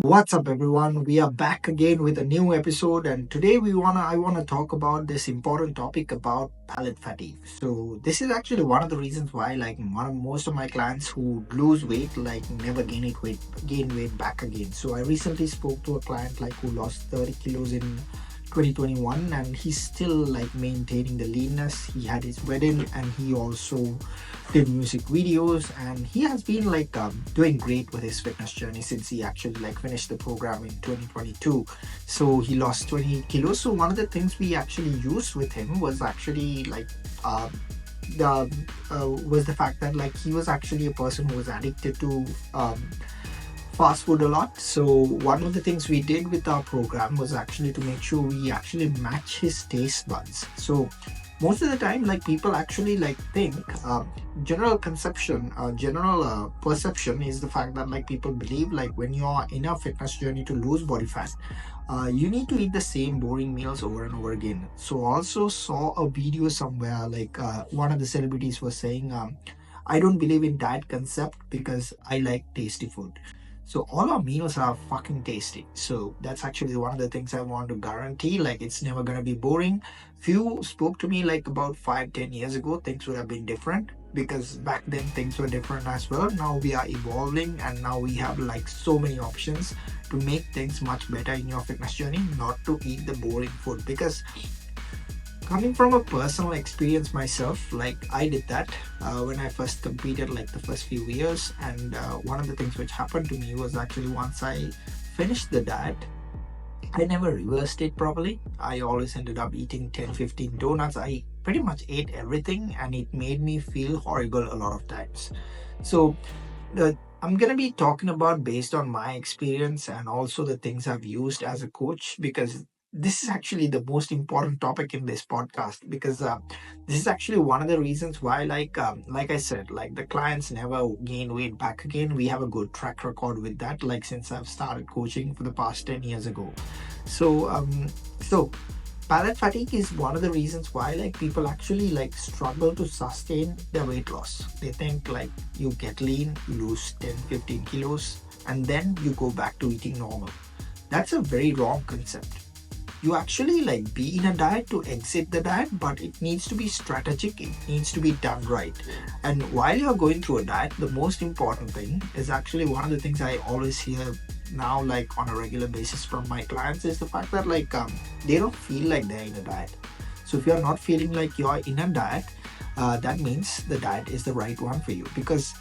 What's up, everyone? We are back again with a new episode, and today I wanna talk about this important topic about palate fatigue. So this is actually one of the reasons why, like, most of my clients who lose weight, like, never gain weight back again. So I recently spoke to a client like who lost 30 kilos in 2021, and he's still like maintaining the leanness. He had his wedding, and he also did music videos, and he has been like doing great with his fitness journey since he actually like finished the program in 2022. So he lost 20 kilos. So one of the things we actually used with him was actually like uh, the was the fact that like he was actually a person who was addicted to fast food a lot. So one of the things we did with our program was actually to make sure we actually match his taste buds. So most of the time, like, people actually like think general perception is the fact that like people believe like when you're in a fitness journey to lose body fat, you need to eat the same boring meals over and over again. So also saw a video somewhere like one of the celebrities was saying, I don't believe in diet concept because I like tasty food. So all our meals are fucking tasty. So that's actually one of the things I want to guarantee. Like, it's never gonna be boring. If you spoke to me like about 5, 10 years ago, things would have been different because back then things were different as well. Now we are evolving, and now we have like so many options to make things much better in your fitness journey, not to eat the boring food. Because coming from a personal experience myself, like I did that when I first competed, like the first few years. And one of the things which happened to me was actually once I finished the diet, I never reversed it properly. I always ended up eating 10, 15 donuts. I pretty much ate everything, and it made me feel horrible a lot of times. So I'm going to be talking about based on my experience and also the things I've used as a coach, because this is actually the most important topic in this podcast. Because this is actually one of the reasons why, like I said, like the clients never gain weight back again. We have a good track record with that, like since I've started coaching for the past 10 years ago. So palate fatigue is one of the reasons why like people actually like struggle to sustain their weight loss. They think like you get lean, you lose 10, 15 kilos, and then you go back to eating normal. That's a very wrong concept. You actually like be in a diet to exit the diet, but it needs to be strategic, it needs to be done right. And while you're going through a diet, the most important thing is actually one of the things I always hear now, like on a regular basis from my clients, is the fact that like they don't feel like they're in a diet. So if you're not feeling like you're in a diet, that means the diet is the right one for you. Because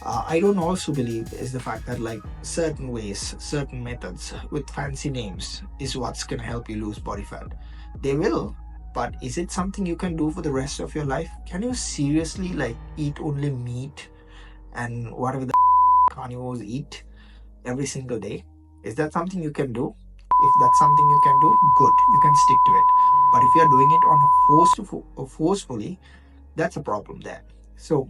I don't also believe is the fact that like certain ways, certain methods with fancy names is what's gonna help you lose body fat. They will, but is it something you can do for the rest of your life? Can you seriously like eat only meat and whatever the carnivores eat every single day? Is that something you can do? If that's something you can do, good, you can stick to it. But if you're doing it on forcefully, that's a problem there. So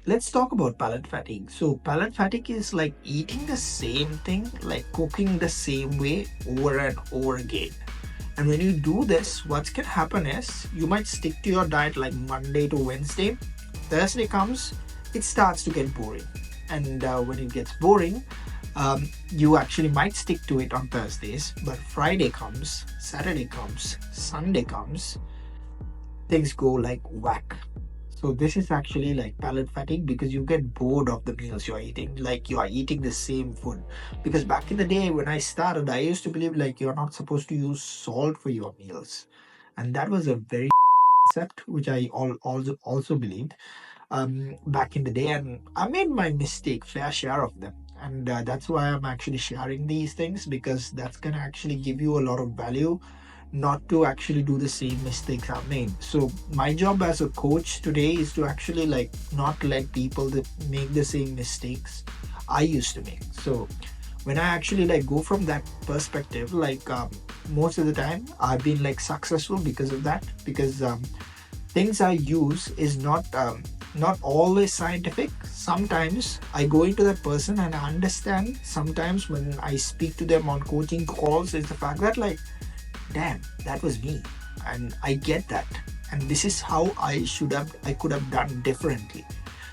let's talk about palate fatigue. So palate fatigue is like eating the same thing, like cooking the same way over and over again. And when you do this, what's can happen is you might stick to your diet like Monday to Wednesday. Thursday comes, it starts to get boring. And when it gets boring, you actually might stick to it on Thursdays. But Friday comes, Saturday comes, Sunday comes, things go like whack. So this is actually like palate fatigue because you get bored of the meals you're eating. Like you are eating the same food. Because back in the day when I started, I used to believe like you're not supposed to use salt for your meals. And that was a very concept which I also believed back in the day. And I made my mistake, fair share of them. And that's why I'm actually sharing these things, because that's going to actually give you a lot of value, not to actually do the same mistakes I've made. So my job as a coach today is to actually like not let people that make the same mistakes I used to make. So when I actually like go from that perspective, like most of the time I've been like successful because of that. Because things I use is not always scientific. Sometimes I go into that person and I understand. Sometimes when I speak to them on coaching calls, is the fact that like, damn, that was me, and I get that, and this is how I could have done differently.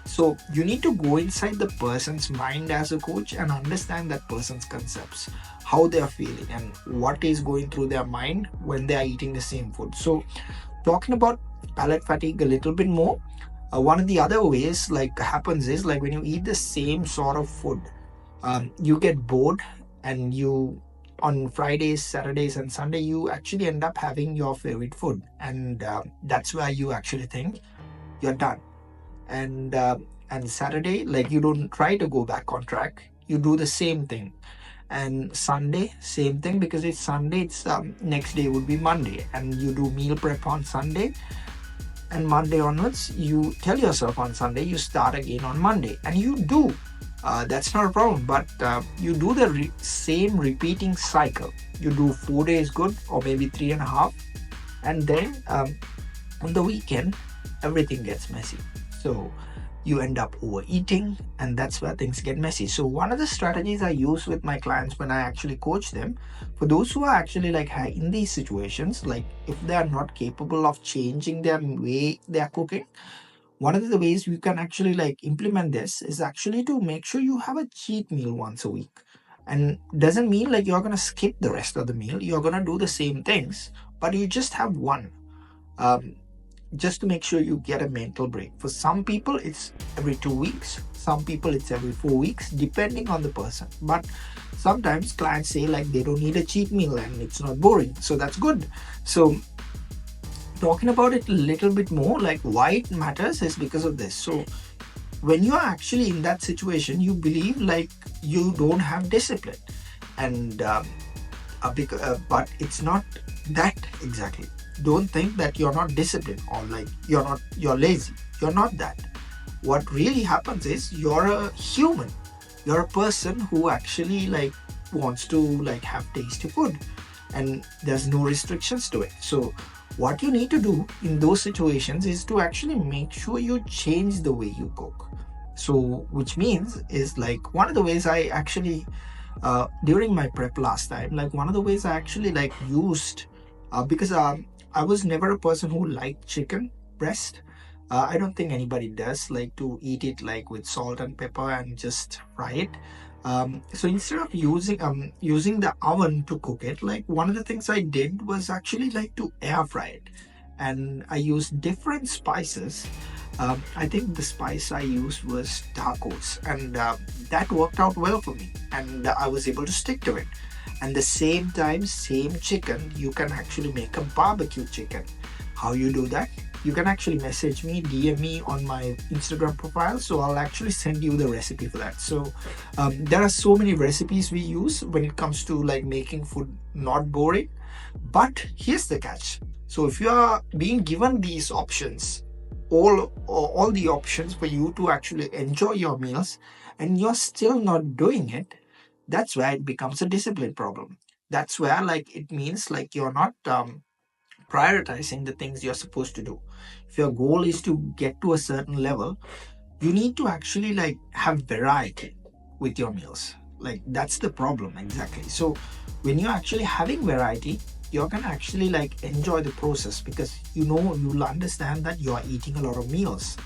So you need to go inside the person's mind as a coach and understand that person's concepts, how they are feeling and what is going through their mind when they are eating the same food. So talking about palate fatigue a little bit more, one of the other ways like happens is like when you eat the same sort of food, you get bored, and you on Fridays, Saturdays, and Sunday you actually end up having your favorite food, and that's where you actually think you're done. And Saturday, like, you don't try to go back on track, you do the same thing. And Sunday, same thing, because it's Sunday, it's next day would be Monday, and you do meal prep on Sunday, and Monday onwards you tell yourself on Sunday you start again on Monday, and you do. That's not a problem, but you do the same repeating cycle. You do 4 days good, or maybe 3.5, and then on the weekend everything gets messy. So you end up overeating, and that's where things get messy. So one of the strategies I use with my clients when I actually coach them, for those who are actually like in these situations, like if they are not capable of changing their way they are cooking, one of the ways you can actually like implement this is actually to make sure you have a cheat meal once a week. And doesn't mean like you're going to skip the rest of the meal, you're going to do the same things, but you just have one. Just to make sure you get a mental break. For some people, it's every 2 weeks. Some people, it's every 4 weeks, depending on the person. But sometimes clients say like they don't need a cheat meal and it's not boring. So that's good. So talking about it a little bit more, like why it matters is because of this. So when you are actually in that situation, you believe like you don't have discipline. And but it's not that exactly. Don't think that you're not disciplined, or like you're lazy. You're not that. What really happens is you're a human. You're a person who actually like wants to like have tasty food, and there's no restrictions to it. So what you need to do in those situations is to actually make sure you change the way you cook. So which means is like one of the ways I actually during my prep last time, like one of the ways I actually like used because I was never a person who liked chicken breast. I don't think anybody does like to eat it like with salt and pepper and just fry it. So instead of using the oven to cook it, like one of the things I did was actually like to air fry it, and I used different spices. I think the spice I used was tacos, and that worked out well for me, and I was able to stick to it. And the same time, same chicken, you can actually make a barbecue chicken. How you do that? You can actually message me, DM me on my Instagram profile, so I'll actually send you the recipe for that. So there are so many recipes we use when it comes to like making food not boring. But here's the catch. So if you are being given these options, all the options for you to actually enjoy your meals, and you're still not doing it, that's where it becomes a discipline problem. That's where like it means like you're not prioritizing the things you're supposed to do. If your goal is to get to a certain level, you need to actually like have variety with your meals. Like that's the problem exactly. So when you're actually having variety, you're gonna actually like enjoy the process, because you'll understand that you're eating a lot of meals,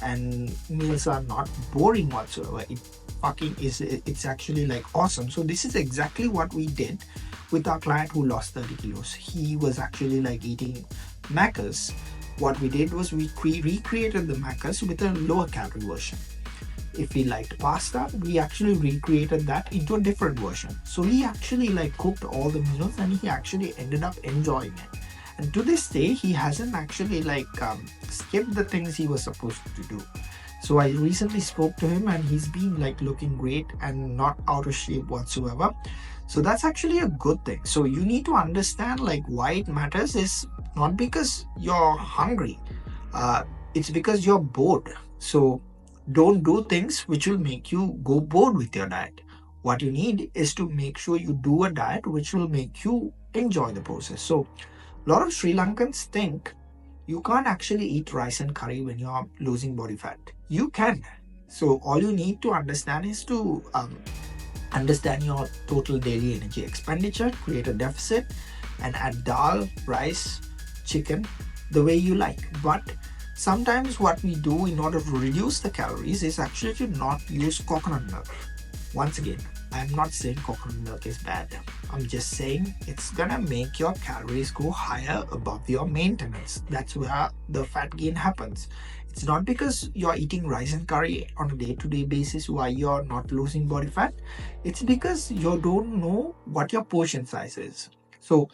and meals are not boring whatsoever. It's actually like awesome. So this is exactly what we did with our client who lost 30 kilos. He was actually like eating macas. What we did was we recreated the macas with a lower calorie version. If he liked pasta, we actually recreated that into a different version. So he actually like cooked all the meals, and he actually ended up enjoying it. And to this day, he hasn't actually like skipped the things he was supposed to do. So I recently spoke to him, and he's been like looking great and not out of shape whatsoever. So that's actually a good thing. So you need to understand like why it matters is not because you're hungry. It's because you're bored. So don't do things which will make you go bored with your diet. What you need is to make sure you do a diet which will make you enjoy the process. So a lot of Sri Lankans think you can't actually eat rice and curry when you're losing body fat. You can. So all you need to understand is to understand your total daily energy expenditure, create a deficit, and add dal, rice, chicken the way you like. But Sometimes what we do in order to reduce the calories is actually to not use coconut milk. Once again, I'm not saying coconut milk is bad. I'm just saying it's gonna make your calories go higher above your maintenance. That's where the fat gain happens. It's not because you're eating rice and curry on a day-to-day basis why you're not losing body fat. It's because you don't know what your portion size is. So,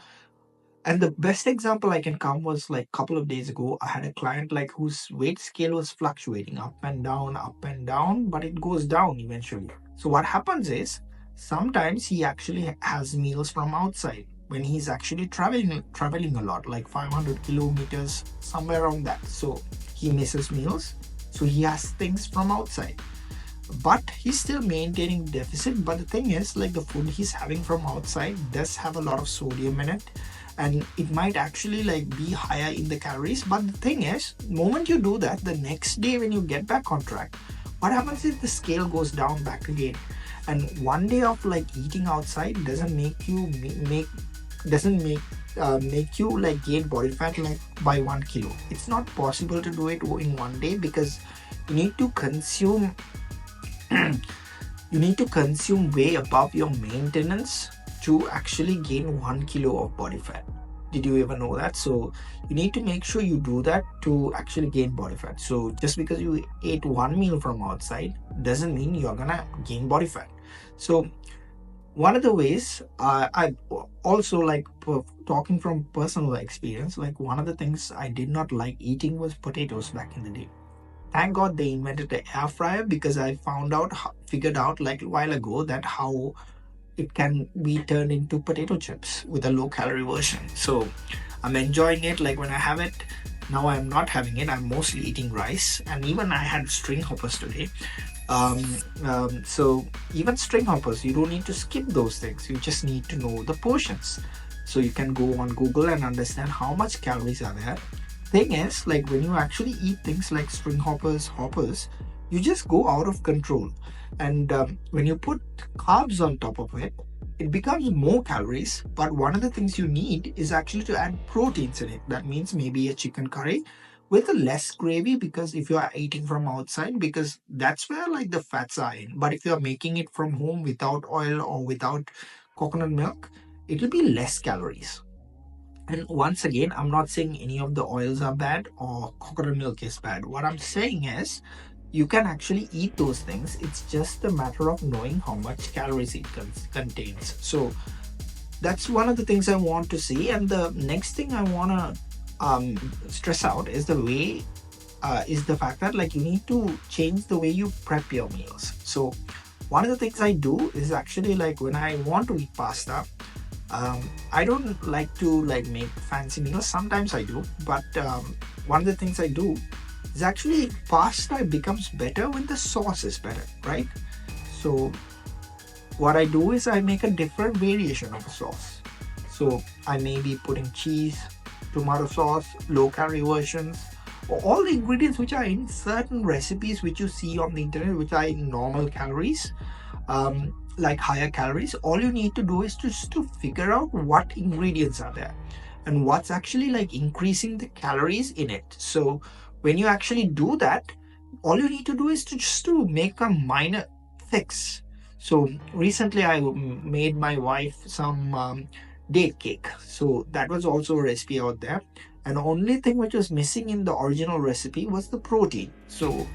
and the best example I can come was like a couple of days ago. I had a client like whose weight scale was fluctuating up and down, but it goes down eventually. So what happens is sometimes he actually has meals from outside when he's actually traveling a lot, like 500 kilometers, somewhere around that. So he misses meals. So he has things from outside. But he's still maintaining deficit. But the thing is, like the food he's having from outside does have a lot of sodium in it, and it might actually like be higher in the calories. But the thing is, the moment you do that, the next day when you get back on track, what happens is the scale goes down back again. And one day of like eating outside doesn't make you make you like gain body fat like by 1 kilo. It's not possible to do it in one day, because you need to consume you need to consume way above your maintenance to actually gain 1 kilo of body fat. Did you ever know that? So you need to make sure you do that to actually gain body fat. So just because you ate one meal from outside doesn't mean you're gonna gain body fat. So one of the ways I also like talking from personal experience, like one of the things I did not like eating was potatoes back in the day. Thank God they invented the air fryer, because I figured out like a while ago that how it can be turned into potato chips with a low calorie version. So I'm enjoying it. Like when I have it now, I'm not having it. I'm mostly eating rice, and even I had string hoppers today. So even string hoppers, you don't need to skip those things. You just need to know the portions. So you can go on Google and understand how much calories are there. Thing is, like when you actually eat things like string hoppers, you just go out of control. And when you put carbs on top of it, it becomes more calories. But one of the things you need is actually to add proteins in it. That means maybe a chicken curry with a less gravy, because if you are eating from outside, because that's where like the fats are in. But if you are making it from home without oil or without coconut milk, it will be less calories. And once again, I'm not saying any of the oils are bad or coconut milk is bad. What I'm saying is you can actually eat those things. It's just a matter of knowing how much calories it contains. So that's one of the things I want to see. And the next thing I want to stress out is the fact that like you need to change the way you prep your meals. So one of the things I do is actually like when I want to eat pasta, I don't like to like make fancy meals. Sometimes I do, but one of the things I do is actually pasta becomes better when the sauce is better, right? So what I do is I make a different variation of a sauce. So I may be putting cheese, tomato sauce, low calorie versions, or all the ingredients which are in certain recipes which you see on the internet, which are in normal calories. Like higher calories, all you need to do is just to figure out what ingredients are there and what's actually like increasing the calories in it. So when you actually do that, all you need to do is to just to make a minor fix. So recently I made my wife some date cake. So that was also a recipe out there, and the only thing which was missing in the original recipe was the protein. So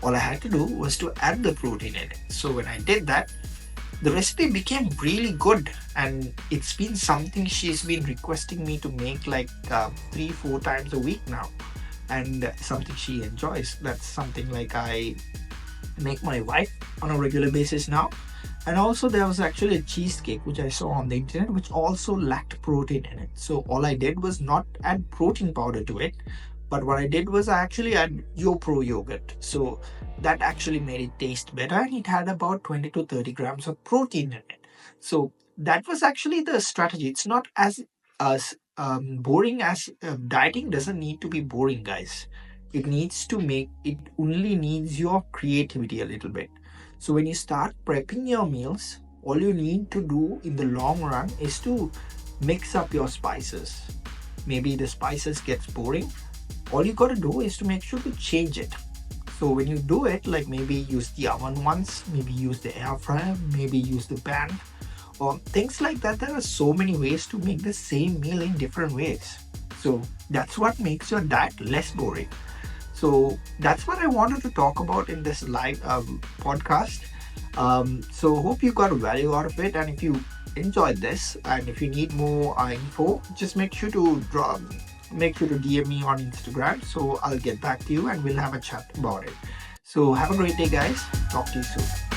all I had to do was to add the protein in it. So when I did that, the recipe became really good, and it's been something she's been requesting me to make like 3-4 times a week now, and something she enjoys. That's something like I make my wife on a regular basis now. And also there was actually a cheesecake which I saw on the internet which also lacked protein in it. So all I did was not add protein powder to it, but what I did was I actually add YoPro yogurt. So that actually made it taste better, and it had about 20 to 30 grams of protein in it. So that was actually the strategy. It's not as boring as dieting doesn't need to be boring, guys. It only needs your creativity a little bit. So when you start prepping your meals, all you need to do in the long run is to mix up your spices. Maybe the spices gets boring, all you got to do is to make sure to change it. So when you do it, like maybe use the oven once, maybe use the air fryer, maybe use the pan, or things like that. There are so many ways to make the same meal in different ways. So that's what makes your diet less boring. So that's what I wanted to talk about in this live podcast. So hope you got value out of it, and if you enjoyed this, and if you need more info, just make sure to DM me on Instagram. So I'll get back to you, and we'll have a chat about it. So have a great day, guys. Talk to you soon.